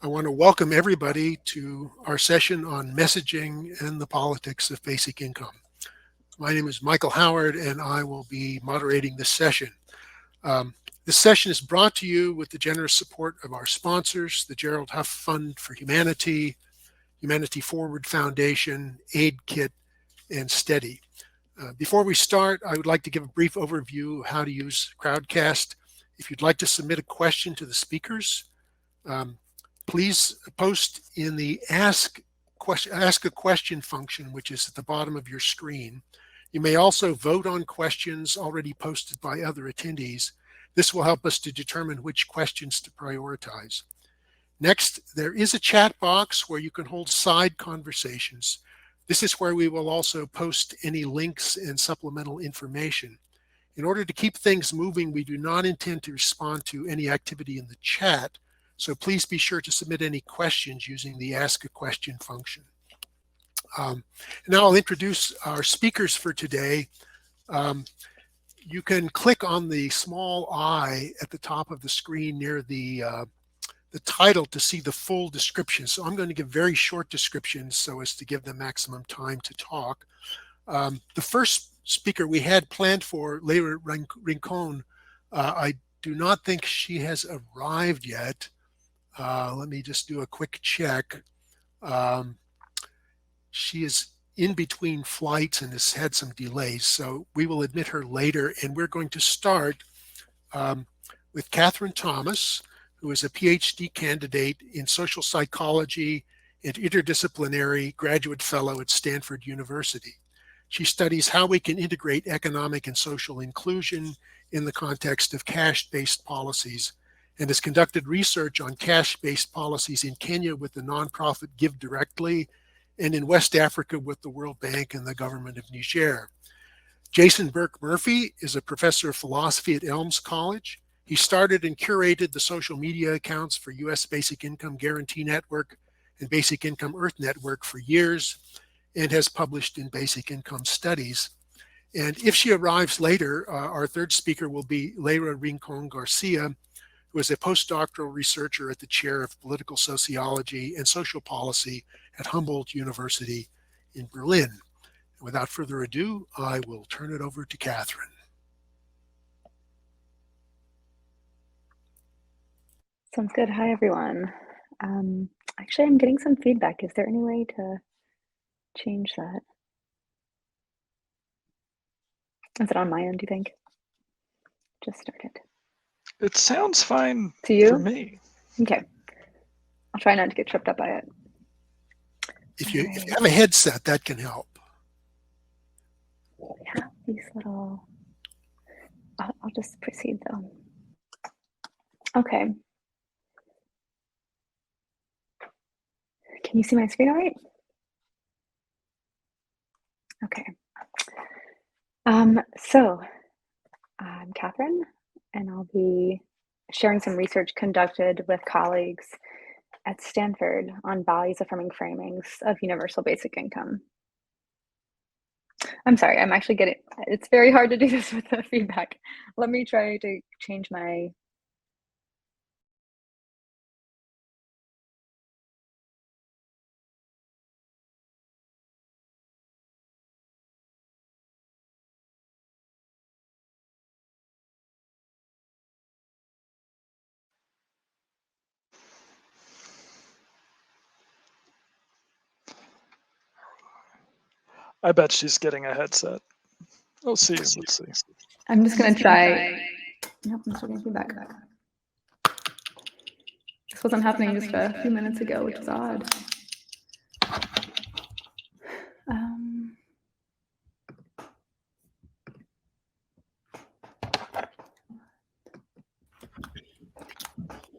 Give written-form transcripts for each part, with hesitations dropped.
I want to welcome everybody to our session on messaging and the politics of basic income. My name is Michael Howard, and I will be moderating this session. This session is brought to you with the generous support of our sponsors, the Gerald Huff Fund for Humanity, Humanity Forward Foundation, Aid Kit, and Steady. Before we start, I would like to give a brief overview of how to use Crowdcast. If you'd like to submit a question to the speakers, please post in the ask a question function, which is at the bottom of your screen. You may also vote on questions already posted by other attendees. This will help us to determine which questions to prioritize. Next, there is a chat box where you can hold side conversations. This is where we will also post any links and supplemental information. In order to keep things moving, we do not intend to respond to any activity in the chat, so please be sure to submit any questions using the Ask a Question function. Now I'll introduce our speakers for today. You can click on the small I at the top of the screen near the title to see the full description. So I'm going to give very short descriptions so as to give them maximum time to talk. The first speaker we had planned for, Leire Rincón, I do not think she has arrived yet. Let me just do a quick check. She is in between flights and has had some delays, so we will admit her later. And we're going to start with Catherine Thomas, who is a Ph.D. candidate in social psychology and interdisciplinary graduate fellow at Stanford University. She studies how we can integrate economic and social inclusion in the context of cash-based policies, and has conducted research on cash-based policies in Kenya with the nonprofit GiveDirectly, and in West Africa with the World Bank and the government of Niger. Jason Burke-Murphy is a professor of philosophy at Elms College. He started and curated the social media accounts for U.S. Basic Income Guarantee Network and Basic Income Earth Network for years, and has published in Basic Income Studies. And if she arrives later, our third speaker will be Leire Rincón Garcia, who is a postdoctoral researcher at the chair of political sociology and social policy at Humboldt University in Berlin. Without further ado, I will turn it over to Catherine. Sounds good. Hi, everyone. Actually, I'm getting some feedback. Is there any way to change that? Is it on my end, do you think? Just started. It sounds fine to you? For me. Okay. I'll try not to get tripped up by it. If you have a headset, that can help. Yeah, these little... I'll just proceed, though. Okay. Can you see my screen all right? Okay. So I'm Catherine, and I'll be sharing some research conducted with colleagues at Stanford on values-affirming framings of universal basic income. I'm sorry, I'm actually getting, it's very hard to do this with the feedback. Let me try to change my... I bet she's getting a headset. We'll see. Let's see. I'm just going to try. Nope, I'm still getting feedback. This wasn't happening just a few minutes ago, which is odd.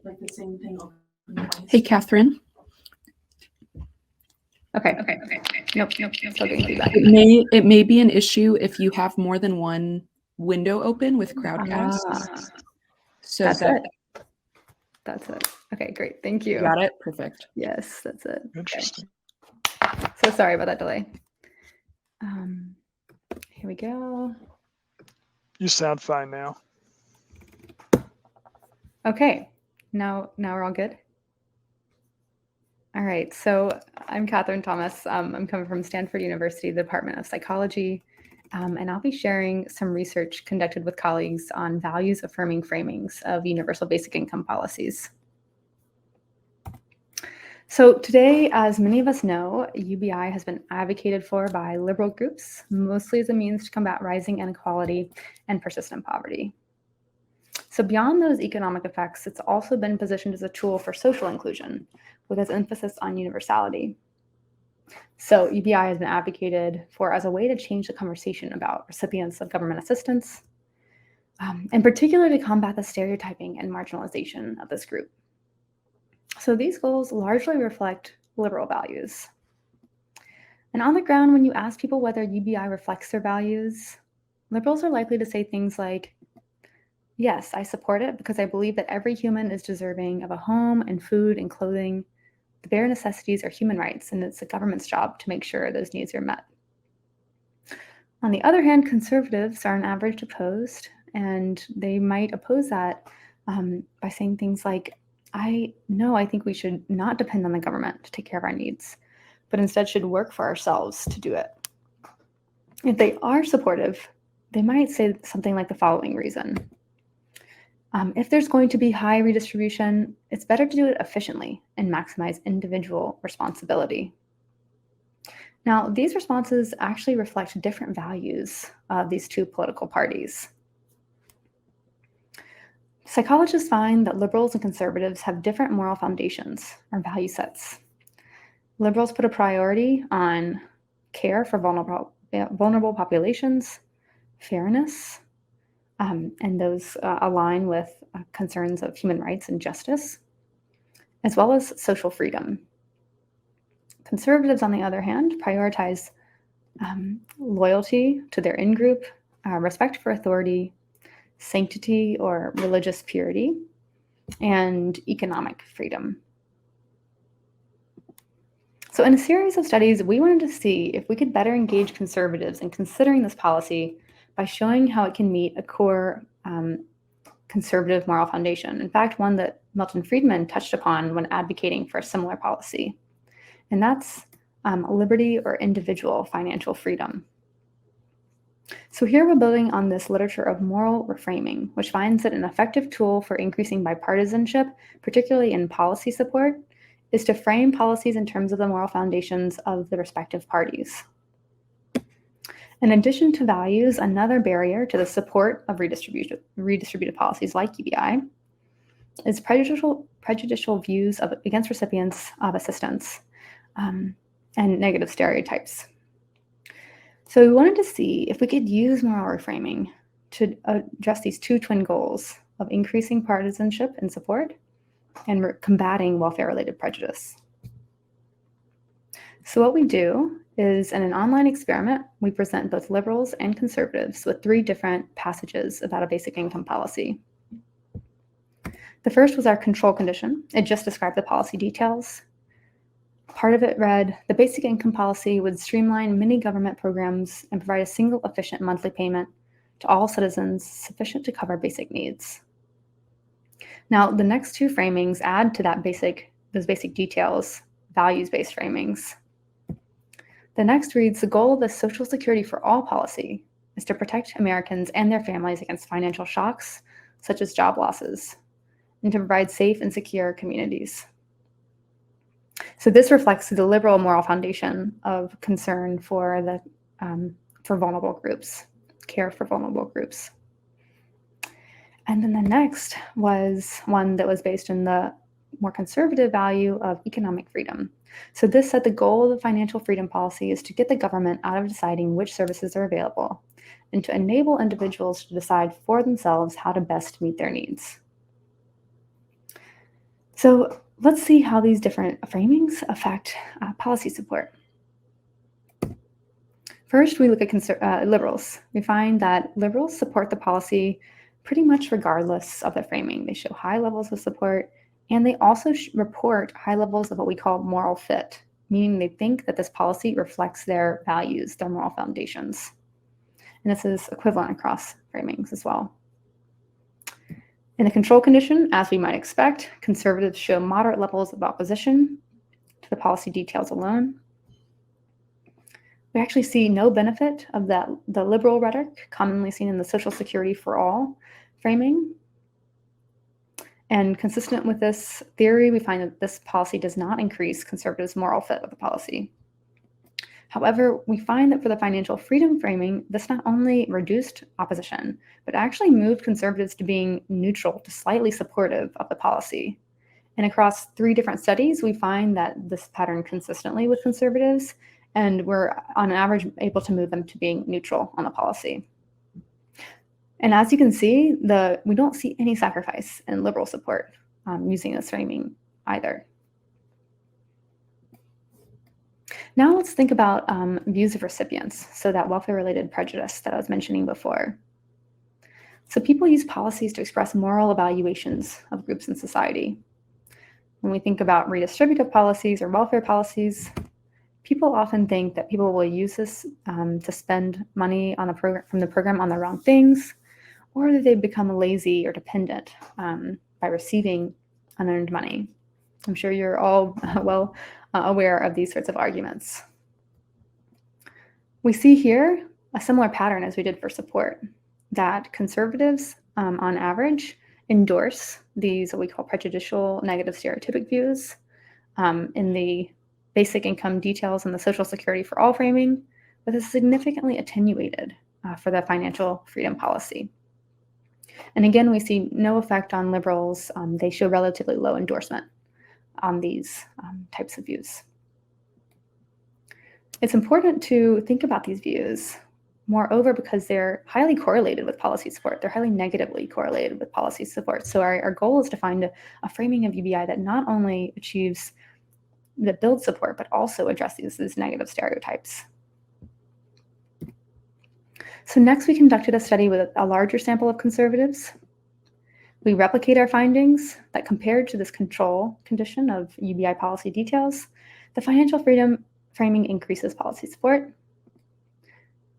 Like the same thing. Hey, Catherine. Okay. Nope. Still getting feedback. It may be an issue if you have more than one window open with Crowdcast. So That's it. Okay, great. Thank you. Got it? Perfect. Yes, that's it. Interesting. So sorry about that delay. Here we go. You sound fine now. Okay. Now we're all good. All right, so I'm Catherine Thomas. I'm coming from Stanford University, the Department of Psychology, and I'll be sharing some research conducted with colleagues on values-affirming framings of universal basic income policies. So today, as many of us know, UBI has been advocated for by liberal groups, mostly as a means to combat rising inequality and persistent poverty. So beyond those economic effects, it's also been positioned as a tool for social inclusion, with its emphasis on universality. So UBI has been advocated for as a way to change the conversation about recipients of government assistance, in particular to combat the stereotyping and marginalization of this group. So these goals largely reflect liberal values. And on the ground, when you ask people whether UBI reflects their values, liberals are likely to say things like, yes, I support it because I believe that every human is deserving of a home and food and clothing. The bare necessities are human rights, and it's the government's job to make sure those needs are met. On the other hand, conservatives are on average opposed, and they might oppose that by saying things like, I think we should not depend on the government to take care of our needs, but instead should work for ourselves to do it. If they are supportive, they might say something like the following reason. If there's going to be high redistribution, it's better to do it efficiently and maximize individual responsibility. Now, these responses actually reflect different values of these two political parties. Psychologists find that liberals and conservatives have different moral foundations or value sets. Liberals put a priority on care for vulnerable populations, fairness, and those align with concerns of human rights and justice, as well as social freedom. Conservatives, on the other hand, prioritize loyalty to their in-group, respect for authority, sanctity or religious purity, and economic freedom. So in a series of studies, we wanted to see if we could better engage conservatives in considering this policy by showing how it can meet a core conservative moral foundation. In fact, one that Milton Friedman touched upon when advocating for a similar policy. And that's liberty or individual financial freedom. So here we're building on this literature of moral reframing, which finds that an effective tool for increasing bipartisanship, particularly in policy support, is to frame policies in terms of the moral foundations of the respective parties. In addition to values, another barrier to the support of redistributive policies like UBI is prejudicial views against recipients of assistance and negative stereotypes. So we wanted to see if we could use moral reframing to address these two twin goals of increasing partisanship and support and combating welfare-related prejudice. So what we do is, in an online experiment, we present both liberals and conservatives with 3 different passages about a basic income policy. The first was our control condition. It just described the policy details. Part of it read, the basic income policy would streamline many government programs and provide a single efficient monthly payment to all citizens sufficient to cover basic needs. Now, the next 2 framings add to those basic details, values-based framings. The next reads, the goal of the Social Security for All policy is to protect Americans and their families against financial shocks, such as job losses, and to provide safe and secure communities. So this reflects the liberal moral foundation of concern for vulnerable groups, care for vulnerable groups. And then the next was one that was based in the more conservative value of economic freedom. So this said the goal of the financial freedom policy is to get the government out of deciding which services are available and to enable individuals to decide for themselves how to best meet their needs. So let's see how these different framings affect policy support. First, we look at liberals. We find that liberals support the policy pretty much regardless of the framing. They show high levels of support, and they also report high levels of what we call moral fit, meaning they think that this policy reflects their values, their moral foundations. And this is equivalent across framings as well. In the control condition, as we might expect, conservatives show moderate levels of opposition to the policy details alone. We actually see no benefit of the liberal rhetoric commonly seen in the Social Security for all framing. And consistent with this theory, we find that this policy does not increase conservatives' moral fit with the policy. However, we find that for the financial freedom framing, this not only reduced opposition, but actually moved conservatives to being neutral to slightly supportive of the policy. And across 3 different studies, we find that this pattern consistently with conservatives, and we're on average able to move them to being neutral on the policy. And as you can see, we don't see any sacrifice in liberal support using this framing either. Now let's think about views of recipients, so that welfare-related prejudice that I was mentioning before. So people use policies to express moral evaluations of groups in society. When we think about redistributive policies or welfare policies, people often think that people will use this to spend money on from the program on the wrong things, or that they become lazy or dependent by receiving unearned money. I'm sure you're all well aware of these sorts of arguments. We see here a similar pattern as we did for support, that conservatives, on average, endorse these what we call prejudicial negative stereotypic views in the basic income details and the Social Security for all framing, but is significantly attenuated for the financial freedom policy. And again, we see no effect on liberals. They show relatively low endorsement on these types of views. It's important to think about these views, moreover, because they're highly correlated with policy support. They're highly negatively correlated with policy support. So our goal is to find a framing of UBI that not only that builds support, but also addresses these negative stereotypes. So next, we conducted a study with a larger sample of conservatives. We replicate our findings that compared to this control condition of UBI policy details, the financial freedom framing increases policy support.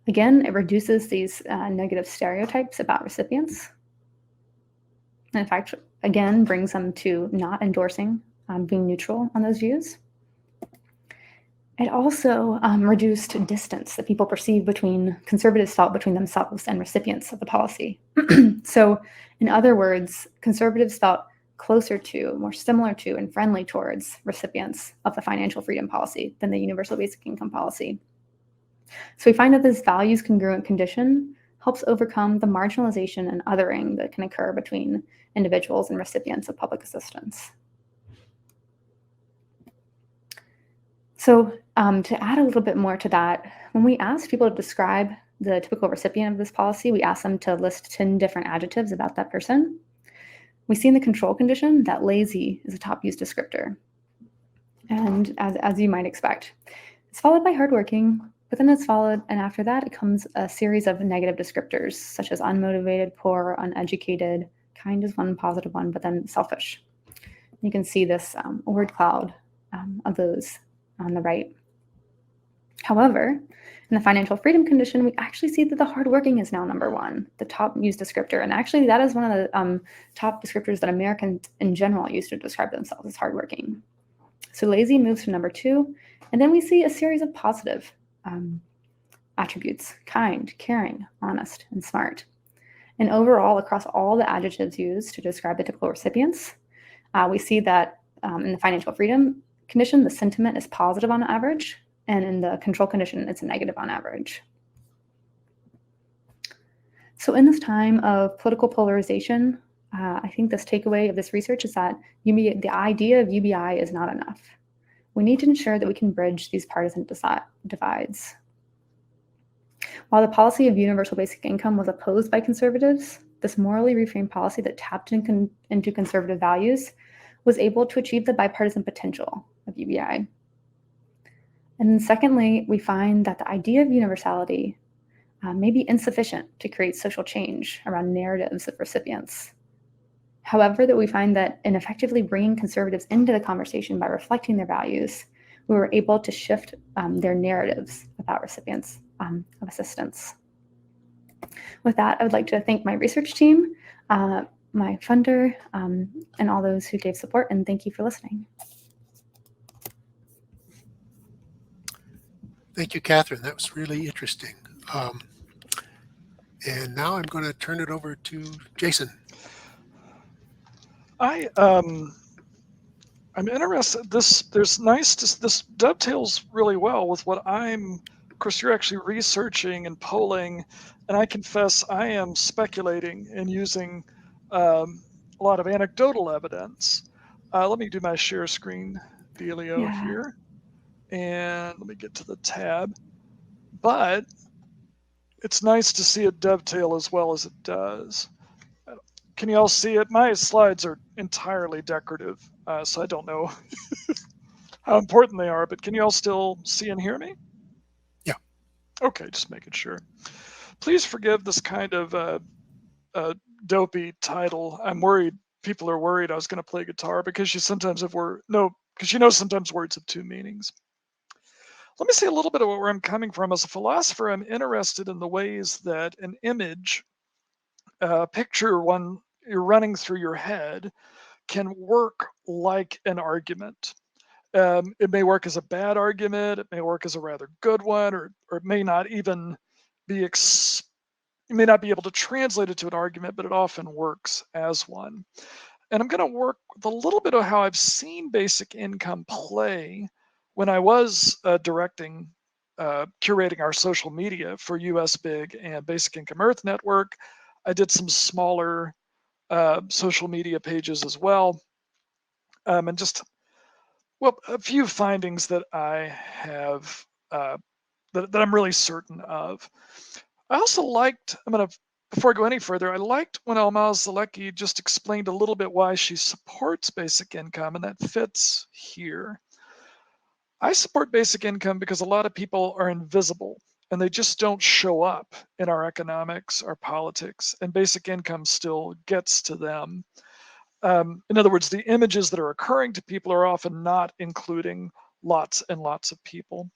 Again, it reduces these negative stereotypes about recipients. And in fact, again, brings them to not endorsing, being neutral on those views. It also reduced distance that people perceive conservatives felt between themselves and recipients of the policy. So in other words, conservatives felt closer to, more similar to, and friendly towards recipients of the financial freedom policy than the universal basic income policy. So we find that this values congruent condition helps overcome the marginalization and othering that can occur between individuals and recipients of public assistance. So to add a little bit more to that, when we asked people to describe the typical recipient of this policy, we asked them to list 10 different adjectives about that person. We see in the control condition that lazy is a top used descriptor. And as you might expect, it's followed by hardworking, but then it's followed, and after that, it comes a series of negative descriptors, such as unmotivated, poor, uneducated, kind is one positive one, but then selfish. You can see this word cloud of those on the right. However, in the financial freedom condition, we actually see that the hardworking is now number 1, the top used descriptor. And actually, that is one of the top descriptors that Americans in general use to describe themselves as hardworking. So lazy moves to number 2. And then we see a series of positive attributes: kind, caring, honest, and smart. And overall, across all the adjectives used to describe the typical recipients, we see that in the financial freedom condition, the sentiment is positive on average, and in the control condition, it's a negative on average. So in this time of political polarization, I think this takeaway of this research is that the idea of UBI is not enough. We need to ensure that we can bridge these partisan divides. While the policy of universal basic income was opposed by conservatives, this morally reframed policy that tapped into conservative values was able to achieve the bipartisan potential of UBI. And then secondly, we find that the idea of universality may be insufficient to create social change around narratives of recipients. However, that we find that in effectively bringing conservatives into the conversation by reflecting their values, we were able to shift their narratives about recipients of assistance. With that, I would like to thank my research team, my funder, and all those who gave support, and thank you for listening. Thank you, Catherine. That was really interesting. And now I'm going to turn it over to Jason. I'm interested. This dovetails really well with what of course, you're actually researching and polling, and I confess I am speculating and using a lot of anecdotal evidence. Let me do my share screen dealio here, and let me get to the tab. But it's nice to see it dovetail as well as it does. Can you all see it? My slides are entirely decorative, so I don't know how important they are, but can you all still see and hear me? Yeah. Okay, just making sure. Please forgive this kind of dopey title. I'm worried people are worried I was going to play guitar because you sometimes sometimes words have two meanings. Let me say a little bit of where I'm coming from. As a philosopher, I'm interested in the ways that an image, picture one you're running through your head, can work like an argument. It may work as a bad argument, it may work as a rather good one, or it may not even be you may not be able to translate it to an argument, but it often works as one. And I'm going to work with a little bit of how I've seen basic income play when I was curating our social media for US Big and Basic Income Earth Network. I did some smaller social media pages as well. And just, well, a few findings that I have that I'm really certain of. I also liked, before I go any further, I liked when Almaz Zalecki just explained a little bit why she supports basic income, and that fits here. I support basic income because a lot of people are invisible and they just don't show up in our economics, our politics, and basic income still gets to them. In other words, the images that are occurring to people are often not including lots and lots of people.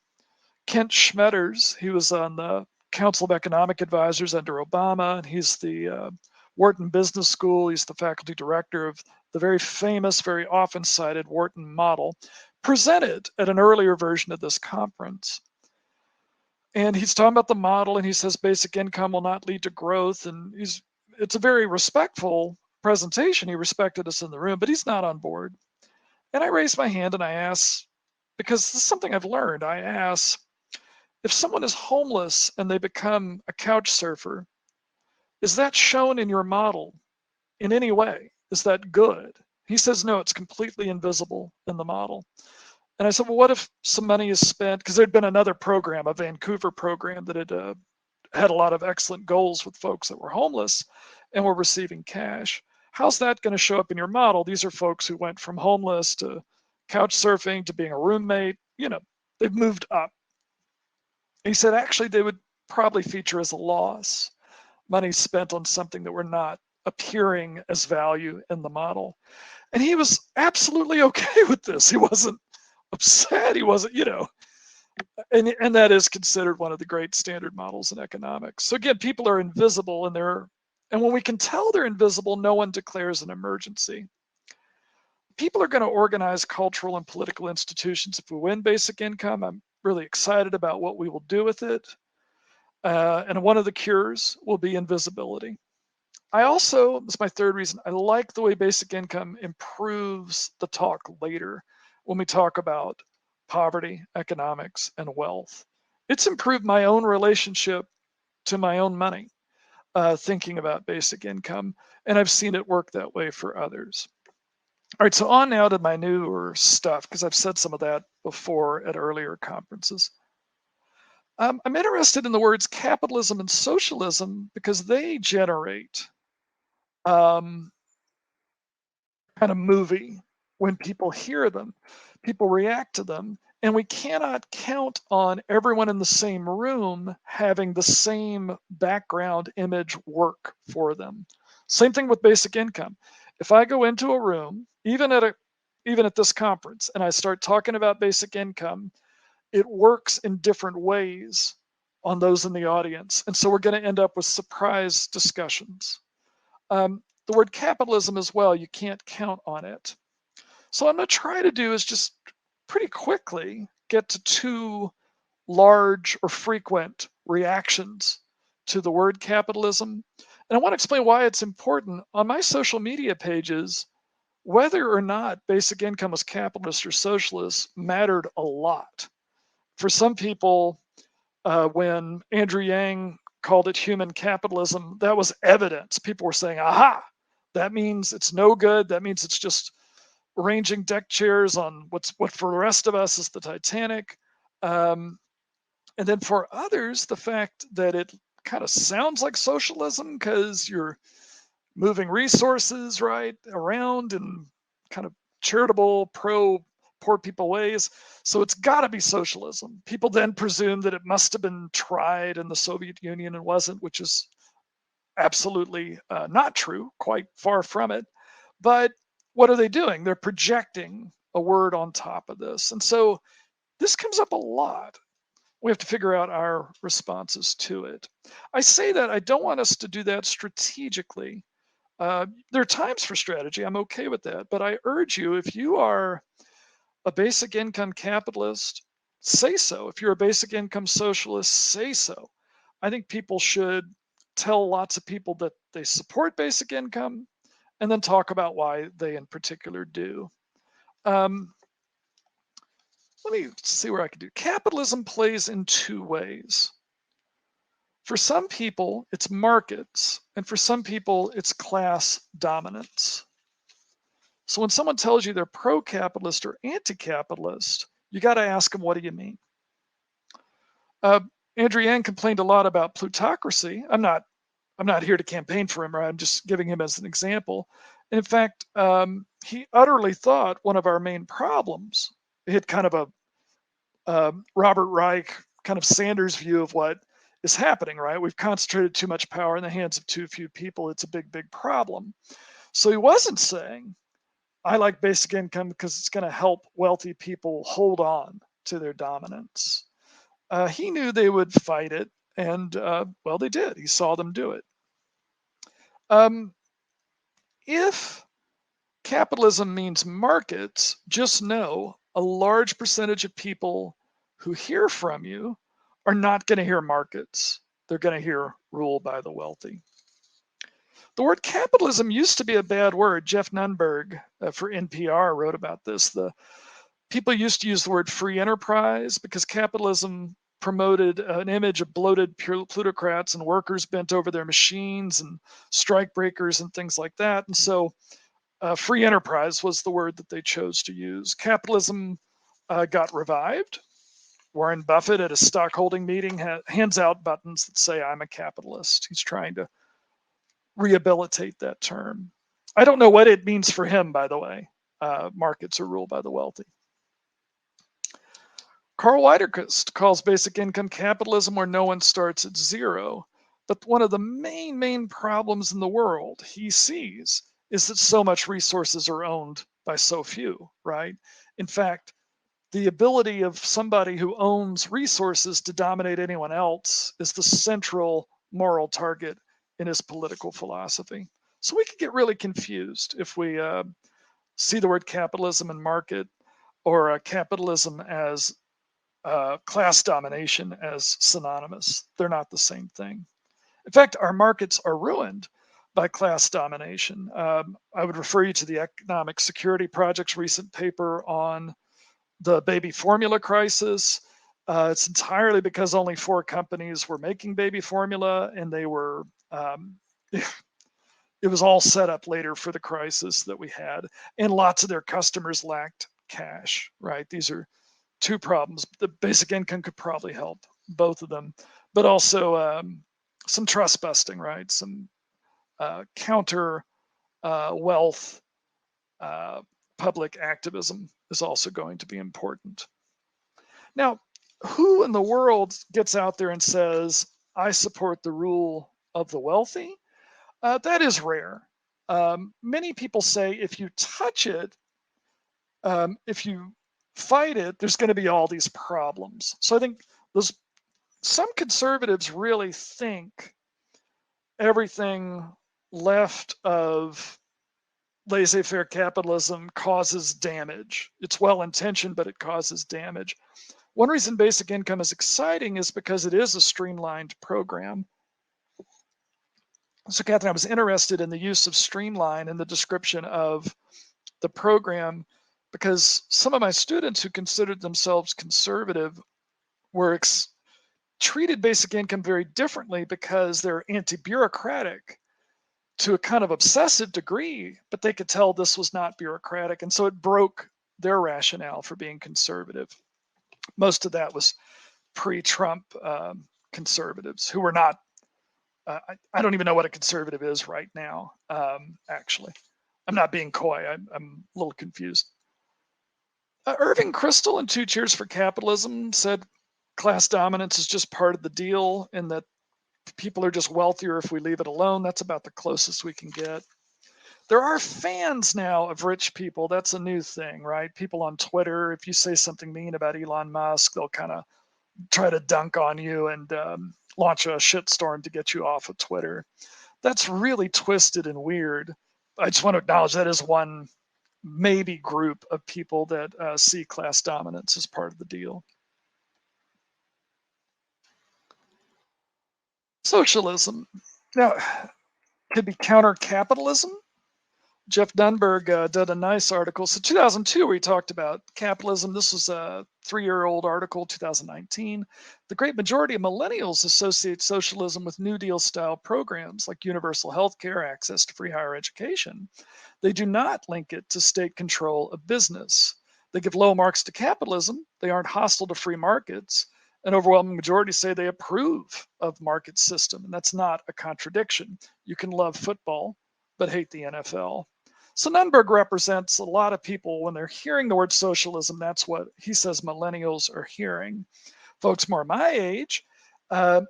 Kent Schmetters, he was on the Council of Economic Advisors under Obama, and he's the Wharton Business School. He's the faculty director of the very famous, very often cited Wharton model, presented at an earlier version of this conference. And he's talking about the model, and he says basic income will not lead to growth. And it's a very respectful presentation. He respected us in the room, but he's not on board. And I raised my hand and I asked, because this is something I've learned, I asked, if someone is homeless and they become a couch surfer, is that shown in your model in any way? Is that good? He says, no, it's completely invisible in the model. And I said, well, what if some money is spent? Because there'd been another program, a Vancouver program that had a lot of excellent goals with folks that were homeless and were receiving cash. How's that going to show up in your model? These are folks who went from homeless to couch surfing to being a roommate. They've moved up. He said, actually, they would probably feature as a loss, money spent on something that were not appearing as value in the model. And he was absolutely okay with this. He wasn't upset. He wasn't, and that is considered one of the great standard models in economics. So again, people are invisible and when we can tell they're invisible, no one declares an emergency. People are going to organize cultural and political institutions if we win basic income. I'm really excited about what we will do with it. And one of the cures will be invisibility. I also, this is my third reason, I like the way basic income improves the talk later when we talk about poverty, economics, and wealth. It's improved my own relationship to my own money, thinking about basic income, and I've seen it work that way for others. All right, so on now to my newer stuff, because I've said some of that before at earlier conferences. I'm interested in the words capitalism and socialism because they generate kind of movie when people hear them. People react to them, and we cannot count on everyone in the same room having the same background image work for them. Same thing with basic income. If I go into a room, even at this conference, and I start talking about basic income, it works in different ways on those in the audience. And so we're going to end up with surprise discussions. The word capitalism as well, you can't count on it. So what I'm going to try to do is just pretty quickly get to two large or frequent reactions to the word capitalism. And I want to explain why it's important. On my social media pages, whether or not basic income was capitalist or socialist mattered a lot. For some people, when Andrew Yang called it human capitalism, that was evidence. People were saying, aha, that means it's no good. That means it's just arranging deck chairs on what for the rest of us is the Titanic. And then for others, the fact that it kind of sounds like socialism because you're moving resources right around in kind of charitable, pro poor people ways. So it's got to be socialism. People then presume that it must have been tried in the Soviet Union and wasn't, which is absolutely not true, quite far from it. But what are they doing? They're projecting a word on top of this. And so this comes up a lot. We have to figure out our responses to it. I say that I don't want us to do that strategically. There are times for strategy. I'm okay with that. But I urge you, if you are a basic income capitalist, say so. If you're a basic income socialist, say so. I think people should tell lots of people that they support basic income and then talk about why they in particular do. Let me see where I can do. Capitalism plays in two ways. For some people, it's markets, and for some people, it's class dominance. So when someone tells you they're pro-capitalist or anti-capitalist, you got to ask them, what do you mean? Andrew Yang complained a lot about plutocracy. I'm not here to campaign for him, right? I'm just giving him as an example. And in fact, he utterly thought one of our main problems, he had kind of a Robert Reich, kind of Sanders view of what is happening, right? We've concentrated too much power in the hands of too few people. It's a big, big problem. So he wasn't saying, I like basic income because it's going to help wealthy people hold on to their dominance. He knew they would fight it, and well, they did. He saw them do it. If capitalism means markets, just know a large percentage of people who hear from you are not going to hear markets. They're going to hear rule by the wealthy. The word capitalism used to be a bad word. Jeff Nunberg for NPR wrote about this. The people used to use the word free enterprise because capitalism promoted an image of bloated plutocrats and workers bent over their machines and strike breakers and things like that. And so free enterprise was the word that they chose to use. Capitalism got revived. Warren Buffett at a stockholding meeting hands out buttons that say, I'm a capitalist. He's trying to rehabilitate that term. I don't know what it means for him, by the way. Markets are ruled by the wealthy. Carl Wiederquist calls basic income capitalism where no one starts at zero. But one of the main problems in the world he sees is that so much resources are owned by so few, right? In fact, the ability of somebody who owns resources to dominate anyone else is the central moral target in his political philosophy. So we could get really confused if we see the word capitalism and market or capitalism as class domination as synonymous. They're not the same thing. In fact, our markets are ruined by class domination. I would refer you to the Economic Security Project's recent paper on the baby formula crisis. It's entirely because only 4 companies were making baby formula, and they were, it was all set up later for the crisis that we had. And lots of their customers lacked cash, right? These are 2 problems. The basic income could probably help both of them, but also some trust busting, right? Some counter wealth public activism is also going to be important. Now, who in the world gets out there and says, I support the rule of the wealthy? That is rare. Many people say if you touch it, if you fight it, there's going to be all these problems. So I think some conservatives really think everything left of laissez-faire capitalism causes damage. It's well-intentioned, but it causes damage. One reason basic income is exciting is because it is a streamlined program. So Catherine, I was interested in the use of streamline in the description of the program because some of my students who considered themselves conservative were treated basic income very differently because they're anti-bureaucratic to a kind of obsessive degree, but they could tell this was not bureaucratic. And so it broke their rationale for being conservative. Most of that was pre-Trump conservatives who were not, I don't even know what a conservative is right now, actually. I'm not being coy, I'm a little confused. Irving Kristol in Two Cheers for Capitalism said class dominance is just part of the deal and that people are just wealthier if we leave it alone. That's about the closest we can get. There are fans now of rich people. That's a new thing, right? People on Twitter, if you say something mean about Elon Musk, they'll kind of try to dunk on you and launch a shitstorm to get you off of Twitter. That's really twisted and weird. I just want to acknowledge that is one maybe group of people that see class dominance as part of the deal. Socialism. Now, could be counter-capitalism. Jeff Dunberg did a nice article. So 2002, where he talked about capitalism. This was a 3-year-old article, 2019. The great majority of millennials associate socialism with New Deal style programs like universal health care, access to free higher education. They do not link it to state control of business. They give low marks to capitalism. They aren't hostile to free markets. An overwhelming majority say they approve of market system, and that's not a contradiction. You can love football, but hate the NFL. So Nunberg represents a lot of people when they're hearing the word socialism. That's what he says millennials are hearing. Folks more my age,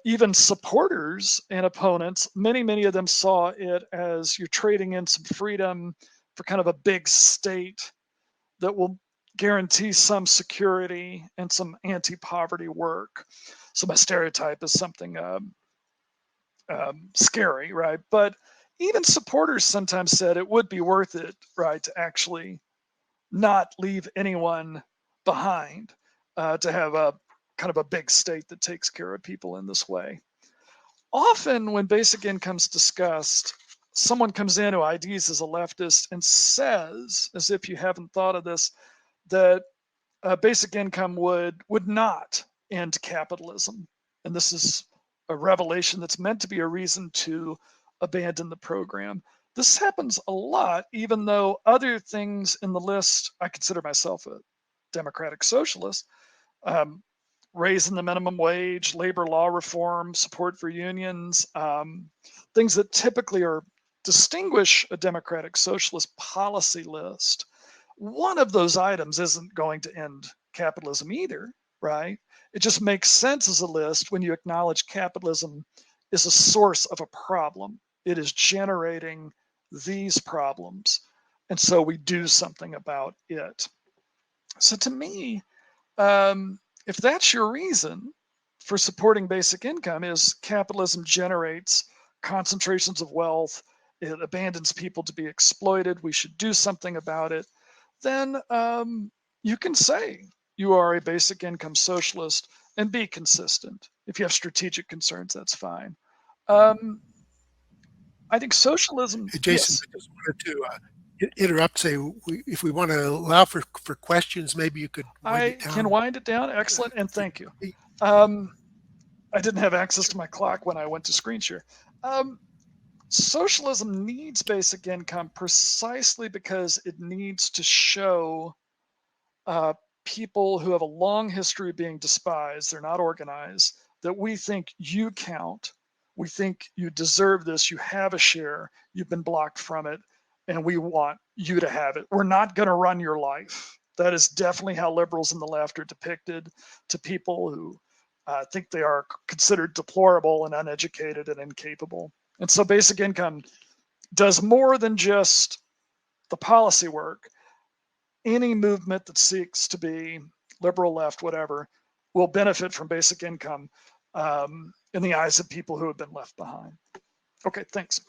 even supporters and opponents, many of them saw it as you're trading in some freedom for kind of a big state that will guarantee some security and some anti-poverty work. So my stereotype is something scary, right? But even supporters sometimes said it would be worth it, right, to actually not leave anyone behind, to have a kind of a big state that takes care of people in this way. Often when basic income's discussed, someone comes in who IDs as a leftist and says, as if you haven't thought of this, that basic income would not end capitalism. And this is a revelation that's meant to be a reason to abandon the program. This happens a lot, even though other things in the list, I consider myself a democratic socialist, raising the minimum wage, labor law reform, support for unions, things that typically are distinguish a democratic socialist policy list. One of those items isn't going to end capitalism either, right? It just makes sense as a list when you acknowledge capitalism is a source of a problem. It is generating these problems. And so we do something about it. So to me, if that's your reason for supporting basic income is capitalism generates concentrations of wealth, it abandons people to be exploited, we should do something about it, then you can say you are a basic income socialist and be consistent. If you have strategic concerns, that's fine. I think socialism. Hey, Jason, Yes. I just wanted to interrupt. Say, if we want to allow for questions, maybe you could wind it down. I can wind it down. Excellent, and thank you. I didn't have access to my clock when I went to screen share. Socialism needs basic income precisely because it needs to show people who have a long history of being despised, they're not organized, that we think you count, we think you deserve this, you have a share, you've been blocked from it, and we want you to have it. We're not going to run your life. That is definitely how liberals and the left are depicted to people who think they are considered deplorable and uneducated and incapable. And so basic income does more than just the policy work. Any movement that seeks to be liberal, left, whatever, will benefit from basic income in the eyes of people who have been left behind. Okay, thanks.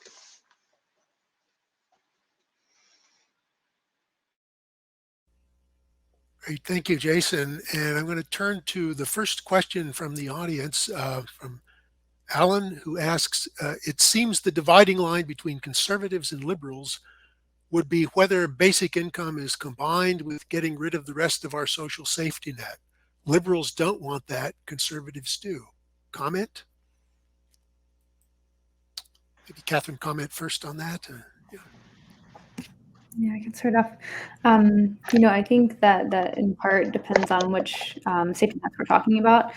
Great, thank you, Jason. And I'm going to turn to the first question from the audience, from Alan, who asks, it seems the dividing line between conservatives and liberals would be whether basic income is combined with getting rid of the rest of our social safety net. Liberals don't want that, conservatives do. Comment? Maybe Catherine comment first on that. Yeah, I can start off. I think that in part depends on which safety nets we're talking about.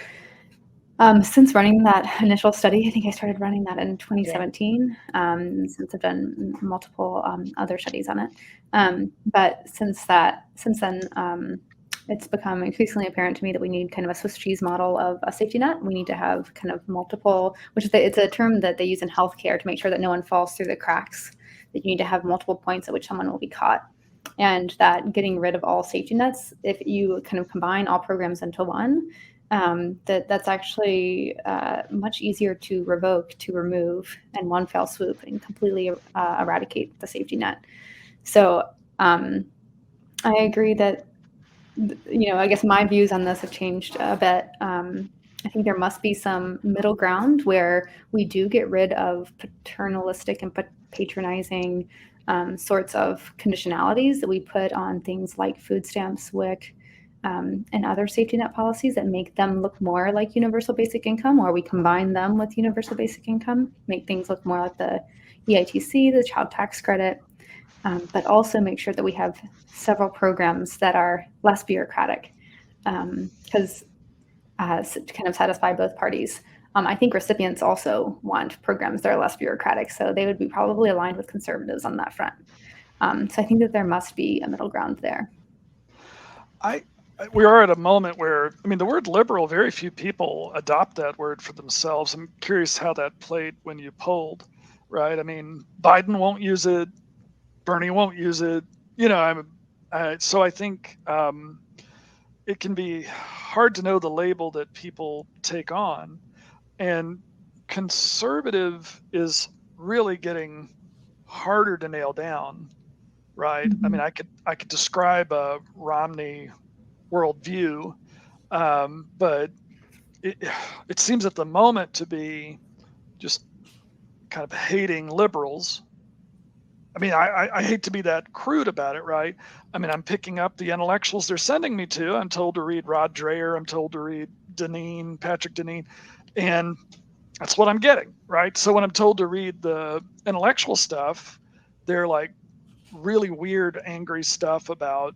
Since running that initial study, I think I started running that in 2017, since I've done multiple other studies on it. But since then, it's become increasingly apparent to me that we need kind of a Swiss cheese model of a safety net. We need to have kind of multiple, it's a term that they use in healthcare to make sure that no one falls through the cracks, that you need to have multiple points at which someone will be caught. And that getting rid of all safety nets, if you kind of combine all programs into one, that's actually much easier to revoke, to remove in one fell swoop and completely eradicate the safety net. So I agree that, I guess my views on this have changed a bit. I think there must be some middle ground where we do get rid of paternalistic and patronizing sorts of conditionalities that we put on things like food stamps, WIC, and other safety net policies that make them look more like universal basic income, or we combine them with universal basic income, make things look more like the EITC, the child tax credit, but also make sure that we have several programs that are less bureaucratic, because to kind of satisfy both parties. I think recipients also want programs that are less bureaucratic, so they would be probably aligned with conservatives on that front. So I think that there must be a middle ground there. We are at a moment where, the word liberal, very few people adopt that word for themselves. I'm curious how that played when you polled, right? Biden won't use it, Bernie won't use it, so I think it can be hard to know the label that people take on. And conservative is really getting harder to nail down, right? Mm-hmm. I could describe a Romney worldview, but it seems at the moment to be just kind of hating liberals. I hate to be that crude about it, right? I'm picking up the intellectuals they're sending me to. I'm told to read Rod Dreher. I'm told to read Patrick Deneen, and that's what I'm getting, right? So when I'm told to read the intellectual stuff, they're like really weird, angry stuff about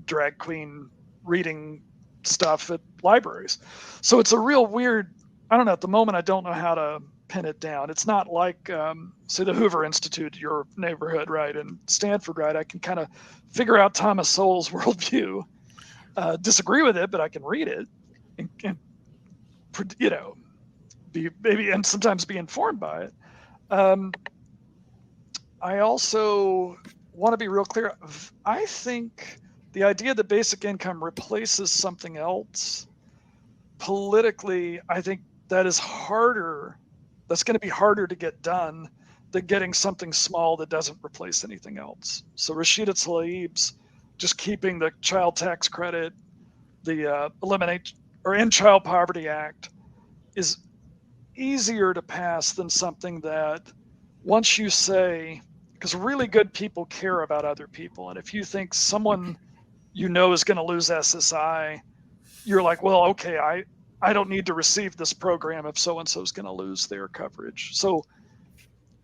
drag queen reading stuff at libraries. So it's a real weird, I don't know, at the moment, I don't know how to pin it down. It's not like, say, the Hoover Institute, your neighborhood, right, and Stanford, right? I can kind of figure out Thomas Sowell's worldview, disagree with it, but I can read it and be maybe, and sometimes be informed by it. I also want to be real clear. I think the idea that basic income replaces something else politically, I think that is harder. That's going to be harder to get done than getting something small that doesn't replace anything else. So Rashida Tlaib's just keeping the child tax credit, the Eliminate or End Child Poverty Act is easier to pass than something that once you say, because really good people care about other people. And if you think someone is going to lose SSI, you're like, well, okay, I don't need to receive this program if so-and-so is going to lose their coverage. So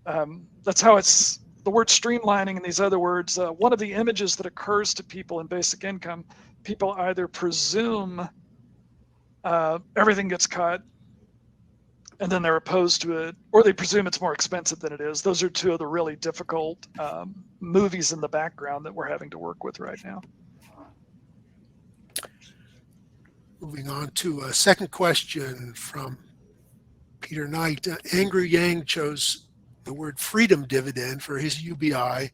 that's how it's, the word streamlining and these other words, one of the images that occurs to people in basic income, people either presume everything gets cut and then they're opposed to it, or they presume it's more expensive than it is. Those are two of the really difficult movies in the background that we're having to work with right now. Moving on to a second question from Peter Knight. Andrew Yang chose the word freedom dividend for his UBI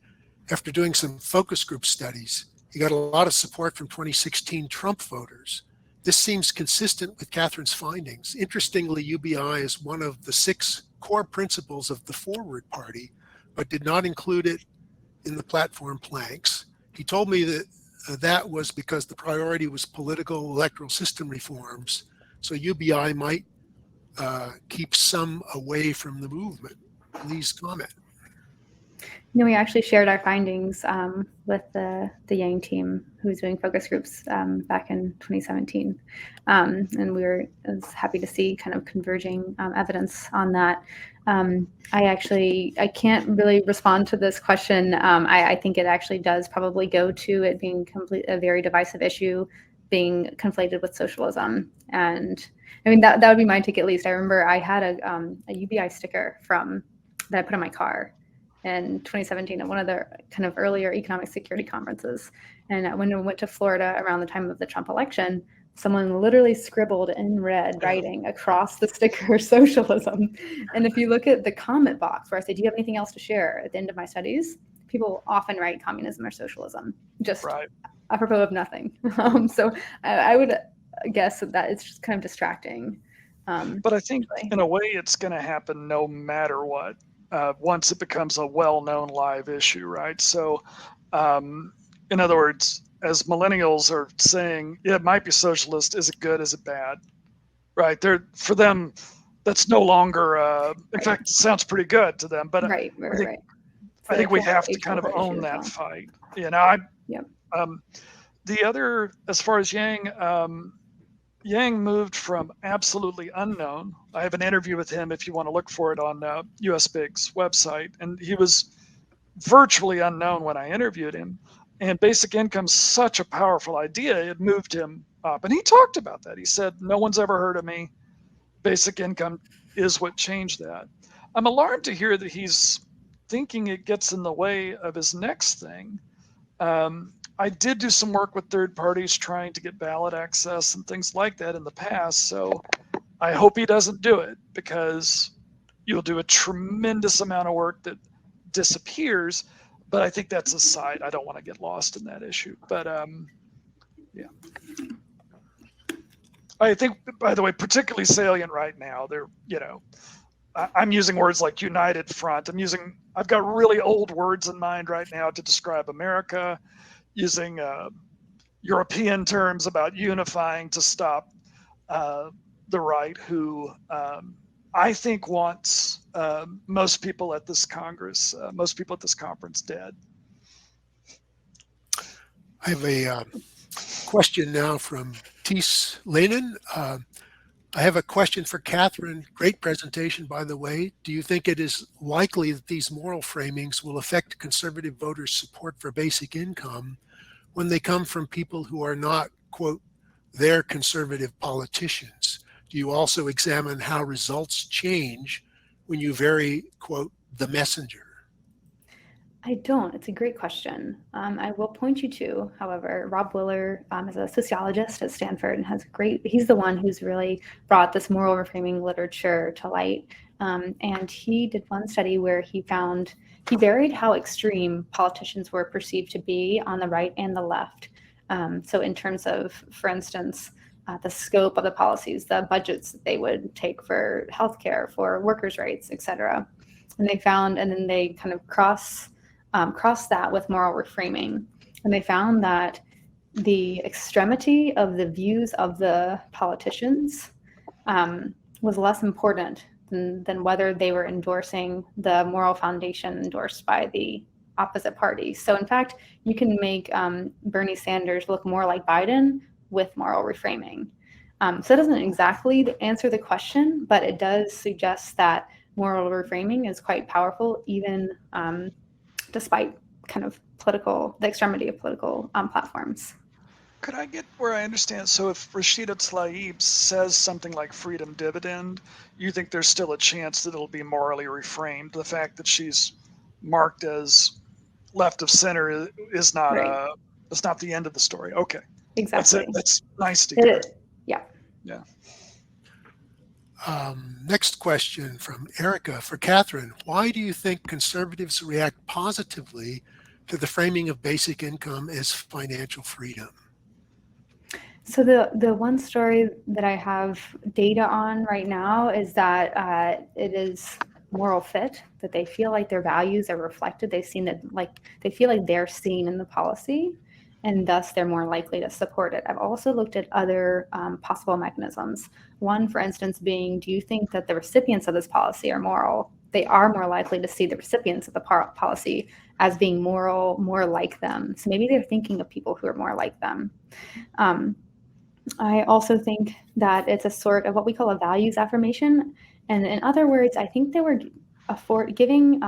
after doing some focus group studies. He got a lot of support from 2016 Trump voters. This seems consistent with Catherine's findings. Interestingly, UBI is one of the 6 core principles of the Forward Party, but did not include it in the platform planks. He told me that that was because the priority was political electoral system reforms. So UBI might keep some away from the movement. Please comment. We actually shared our findings with the Yang team who was doing focus groups back in 2017. And I was happy to see kind of converging evidence on that. I can't really respond to this question. I think it actually does probably go to it being a very divisive issue being conflated with socialism. And I mean, that would be my take at least. I remember I had a UBI sticker that I put on my car in 2017 at one of the kind of earlier economic security conferences. And when we went to Florida around the time of the Trump election, someone literally scribbled in red writing across the sticker socialism. And if you look at the comment box where I say, do you have anything else to share at the end of my studies? People often write communism or socialism, just apropos of nothing. So I would guess that it's just kind of distracting. But I think in a way it's going to happen no matter what. Once it becomes a well-known live issue, right? So, in other words, as millennials are saying, yeah, it might be socialist. Is it good? Is it bad? Right? For them, that's no longer. In fact, it sounds pretty good to them. But I think we have to kind of own that fight. You know, the other, as far as Yang moved from absolutely unknown. I have an interview with him if you want to look for it on USBIG's website. And he was virtually unknown when I interviewed him. And basic income's such a powerful idea, it moved him up. And he talked about that. He said, no one's ever heard of me. Basic income is what changed that. I'm alarmed to hear that he's thinking it gets in the way of his next thing. I did do some work with third parties trying to get ballot access and things like that in the past. So I hope he doesn't do it, because you'll do a tremendous amount of work that disappears. But I think that's a side. I don't want to get lost in that issue. But yeah. I think, by the way, particularly salient right now, I'm using words like united front. I've got really old words in mind right now to describe America, using European terms about unifying to stop the right, who I think wants most people at this conference dead. I have a question now from Tis Lenin. I have a question for Catherine. Great presentation, by the way. Do you think it is likely that these moral framings will affect conservative voters' support for basic income when they come from people who are not, quote, their conservative politicians? Do you also examine how results change when you vary, quote, the messenger? I don't. It's a great question. I will point you to, however, Rob Willer is a sociologist at Stanford and he's the one who's really brought this moral reframing literature to light. And he did one study where he varied how extreme politicians were perceived to be on the right and the left. So in terms of, for instance, the scope of the policies, the budgets that they would take for healthcare, for workers' rights, et cetera. And then they kind of cross that with moral reframing. And they found that the extremity of the views of the politicians was less important than whether they were endorsing the moral foundation endorsed by the opposite party. So in fact, you can make Bernie Sanders look more like Biden with moral reframing. So it doesn't exactly answer the question, but it does suggest that moral reframing is quite powerful, even despite kind of the extremity of political platforms. Could I get where I understand? So if Rashida Tlaib says something like freedom dividend, you think there's still a chance that it'll be morally reframed? The fact that she's marked as left of center is not it's not the end of the story. Okay. Exactly. That's nice to hear. Yeah. Next question from Erica for Catherine. Why do you think conservatives react positively to the framing of basic income as financial freedom? So the one story that I have data on right now is that it is moral fit, that they feel like their values are reflected. They feel like they're seen in the policy. and thus they're more likely to support it. I've also looked at other possible mechanisms. One, for instance, being, do you think that the recipients of this policy are moral? They are more likely to see the recipients of the policy as being moral, more like them. So maybe they're thinking of people who are more like them. I also think that it's a sort of what we call a values affirmation. And in other words, I think they were giving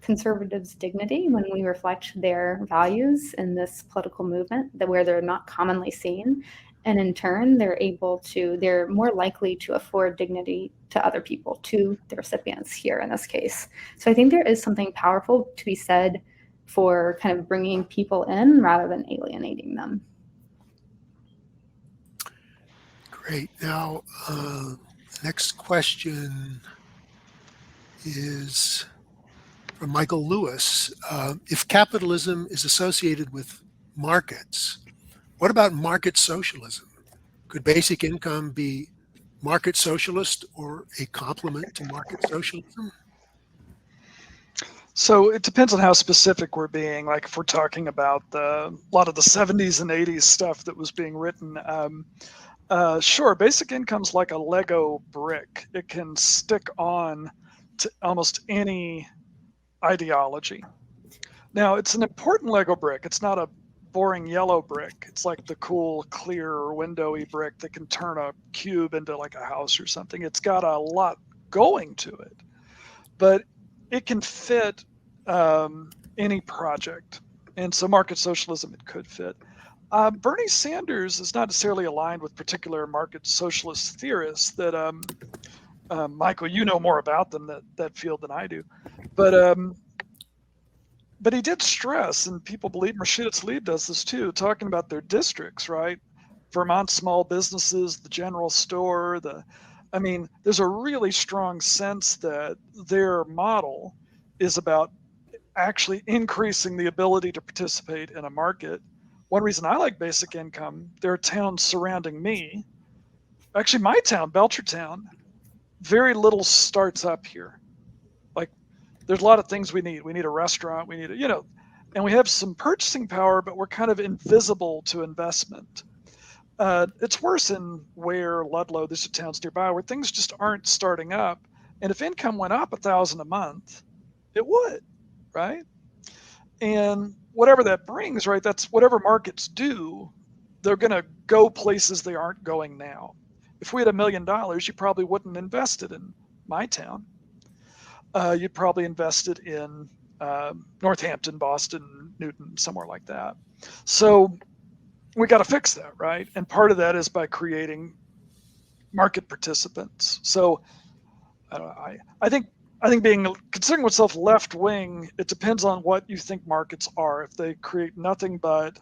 conservatives dignity when we reflect their values in this political movement, that where they're not commonly seen. And in turn, they're more likely to afford dignity to other people, to the recipients here in this case. So I think there is something powerful to be said for kind of bringing people in rather than alienating them. Great. Now, the next question is from Michael Lewis. If capitalism is associated with markets, what about market socialism? Could basic income be market socialist or a complement to market socialism? So it depends on how specific we're being. Like if we're talking about a lot of the 70s and 80s stuff that was being written, sure, basic income's like a Lego brick. It can stick on to almost any ideology. Now, it's an important Lego brick. It's not a boring yellow brick. It's like the cool, clear, windowy brick that can turn a cube into like a house or something. It's got a lot going to it, but it can fit any project. And so market socialism, it could fit. Bernie Sanders is not necessarily aligned with particular market socialist theorists that, Michael, you know more about them, that field than I do. But he did stress, and people believe, Rashida Tlaib does this too, talking about their districts, right? Vermont small businesses, the general store, there's a really strong sense that their model is about actually increasing the ability to participate in a market. One reason I like basic income, there are towns surrounding me. Actually, my town, Belchertown, very little starts up here. Like, there's a lot of things we need. We need a restaurant. We need and we have some purchasing power, but we're kind of invisible to investment. It's worse in Ware, Ludlow, these are towns nearby where things just aren't starting up. And if income went up $1,000 a month, it would, right? And whatever that brings, right, that's whatever markets do, they're going to go places they aren't going now. If we had $1 million, you probably wouldn't invest it in my town. You'd probably invest it in Northampton, Boston, Newton, somewhere like that. So we got to fix that, right? And part of that is by creating market participants. So I think considering oneself left wing, it depends on what you think markets are. If they create nothing but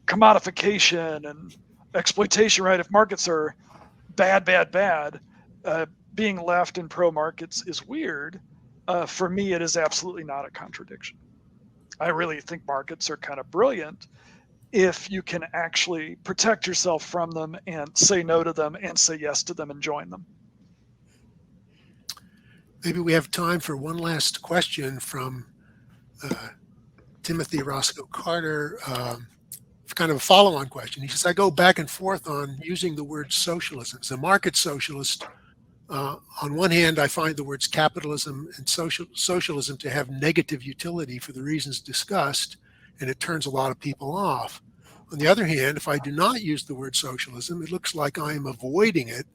commodification and exploitation, right? If markets are bad, being left and pro markets is weird. For me, it is absolutely not a contradiction. I really think markets are kind of brilliant if you can actually protect yourself from them and say no to them and say yes to them and join them. Maybe we have time for one last question from Timothy Roscoe Carter, kind of a follow-on question. He says, I go back and forth on using the word socialism. As a market socialist, on one hand, I find the words capitalism and socialism to have negative utility for the reasons discussed, and it turns a lot of people off. On the other hand, if I do not use the word socialism, it looks like I am avoiding it.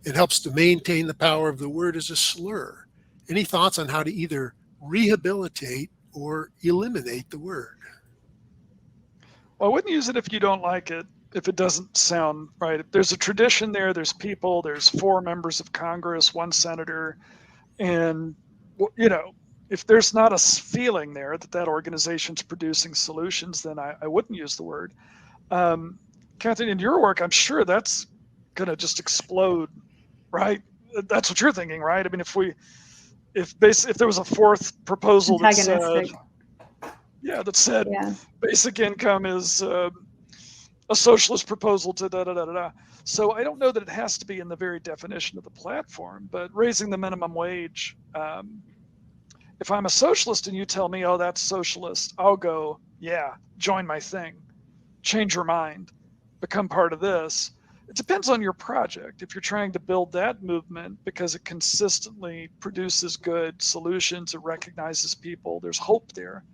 It helps to maintain the power of the word as a slur. Any thoughts on how to either rehabilitate or eliminate the word? Well, I wouldn't use it if you don't like it, if it doesn't sound right. If there's a tradition there's people, there's 4 members of Congress, 1 senator, and, if there's not a feeling there that organization's producing solutions, then I wouldn't use the word. Catherine, in your work, I'm sure that's going to just explode, right? That's what you're thinking, right? I mean, if there was a 4th proposal that said basic income is a socialist proposal to da-da-da-da-da. So I don't know that it has to be in the very definition of the platform, but raising the minimum wage, if I'm a socialist and you tell me, oh, that's socialist, I'll go, yeah, join my thing, change your mind, become part of this. It depends on your project. If you're trying to build that movement because it consistently produces good solutions, it recognizes people, there's hope there,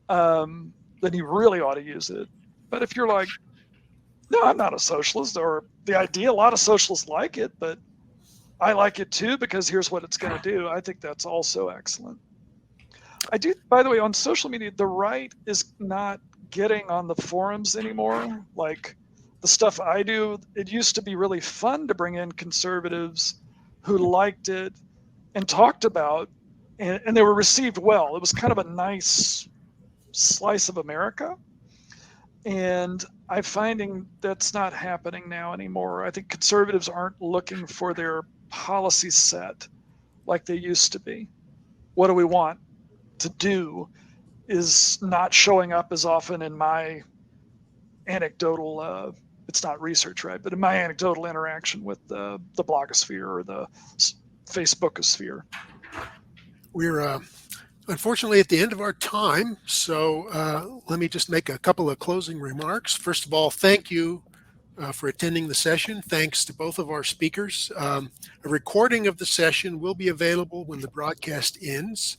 then you really ought to use it. But if you're like, no, I'm not a socialist, or the idea, a lot of socialists like it, but I like it too because here's what it's going to do, I think that's also excellent. I do, by the way, on social media, the right is not getting on the forums anymore. Like the stuff I do, it used to be really fun to bring in conservatives who liked it and talked about, and they were received well. It was kind of a nice slice of America. And I'm finding that's not happening now anymore. I think conservatives aren't looking for their policy set like they used to be. What do we want to do is not showing up as often in my anecdotal, it's not research, right? But in my anecdotal interaction with the blogosphere or the Facebookosphere. We're unfortunately at the end of our time, so let me just make a couple of closing remarks. First of all, thank you for attending the session. Thanks to both of our speakers. A recording of the session will be available when the broadcast ends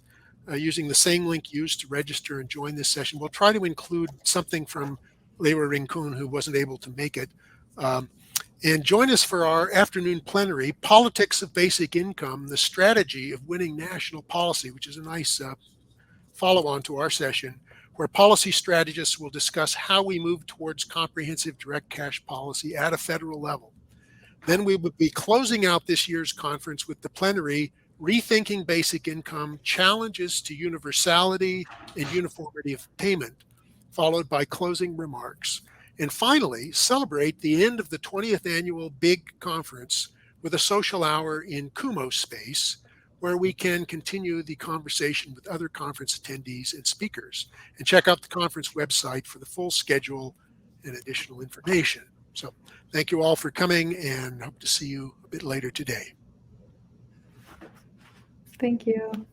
using the same link used to register and join this session. We'll try to include something from Leire Rincón, who wasn't able to make it. And join us for our afternoon plenary, Politics of Basic Income, the Strategy of Winning National Policy, which is a nice follow-on to our session, where policy strategists will discuss how we move towards comprehensive direct cash policy at a federal level. Then we will be closing out this year's conference with the plenary, Rethinking Basic Income, Challenges to Universality and Uniformity of Payment, followed by closing remarks. And finally, celebrate the end of the 20th annual Big Conference with a social hour in Kumo space, where we can continue the conversation with other conference attendees and speakers. And check out the conference website for the full schedule and additional information. So thank you all for coming, and hope to see you a bit later today. Thank you.